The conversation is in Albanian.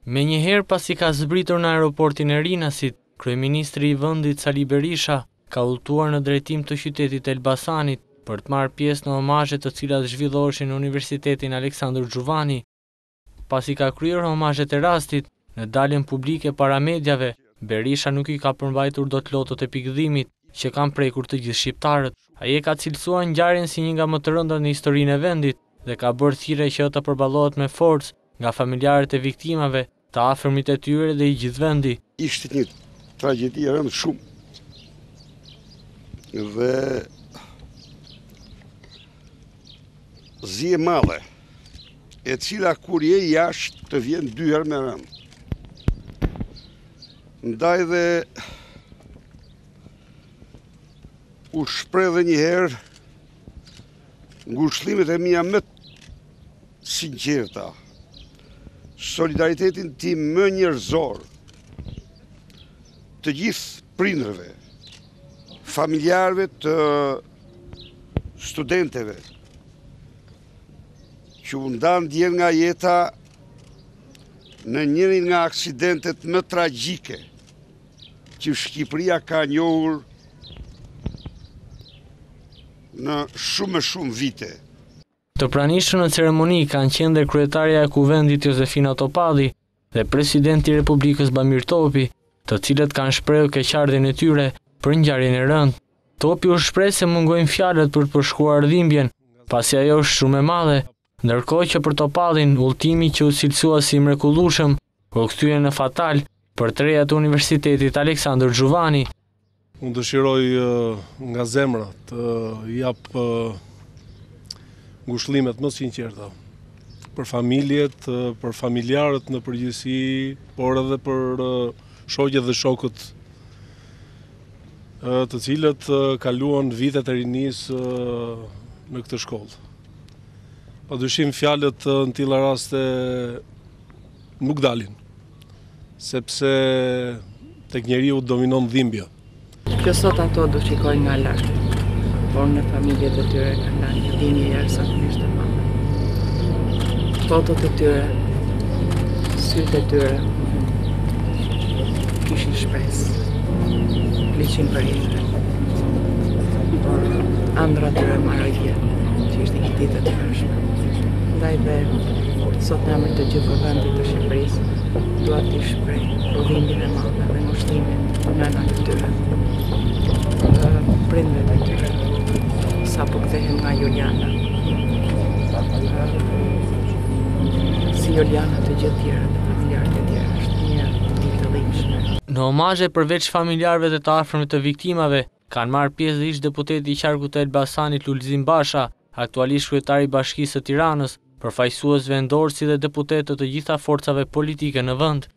Menjëherë pasi ka zbritur në aeroportin e Rinasit, kryeministri i vendit Sali Berisha ka udhëtuar në drejtim të qytetit Elbasanit për të marrë pjesë në omazhet të cilat zhvilloheshin në Universitetin Aleksandër Xhuvani. Pasi ka kryer omazhet e rastit, në daljen publike para mediave, Berisha nuk i ka përmbajtur dot lotët e pikëdhimit që kanë prekur të gjithë shqiptarët. Ai e ka cilësuar ngjarjen si një nga më të rëndat në historinë e vendit dhe ka bërë thirrje që të përballohet me forcë nga familjarët e viktimave, të afërmit e tyre dhe i gjithë vendi. Ishte një tragjedi e rëndë shumë dhe zi e madhe, e cila kur je jashtë të vjen dy herë me rëndë. Ndaj dhe u shpreh dhe një herë ngushëllimet e mia më sinqerta, solidaritetin tim më njerëzor të gjithë prindërve, familjarëve të studenteve që u ndan dje nga jeta në njërin nga aksidentet më tragjike që Shqipëria ka njohur në shumë vite. Të pranishëm në ceremoni kanë qenë dhe kryetaria e Kuvendit Josefina Topalli dhe presidenti i Republikës Bamir Topi, të cilët kanë shprehur keqardhjen e tyre për ngjarjen e rëndë. Topi u shpreh se mungojnë fjalët për të përshkruar dhimbjen, pasi ajo është shumë e madhe, ndërkohë që për Topallin udhëtimi që u cilësua si mrekullueshëm u kthye në fatal për të reja të Universitetit Aleksandër Xhuvani. Unë dëshiroj nga zemra të jap ngushëllimet më sinqerta për familjet, për familjarët në përgjithësi, por edhe për shoqjet dhe shokët të cilët kaluan vitet e rinisë në këtë shkollë. Padyshim fjalët në tilla raste nuk dalin, sepse tek njeriu dominon dhimbja. Që sot ato do shikojnë nga lart, por në familjet e tyre kanë lënë një dinjë jashtëzakonisht të madhe. Fotot e tyre, sytë e tyre kishin shpresë, liqin për jetën, por ëndra e tyre marrëdhje, që ishte një ditë e tërshme. Ndaj dhe sot në emër të gjithë Kuvendit të Shqipërisë, dua t'i shpreh dhimbjen e madhe dhe ngushëllimin nënat e tyre, prindërit e tyre, sa po kthehen nga Juliana, si Juliana të gjithë tjerët, familjarët e tjerë, është një ditë të dhimbshme. Në omazhe përveç familjarëve dhe të afërmit të viktimave, kanë marrë pjesë dhe ish deputeti i qarkut të Elbasanit Lulzim Basha, aktualisht kryetari i Bashkisë së Tiranës, përfaqësues vendor si dhe deputetë të gjitha forcave politike në vend.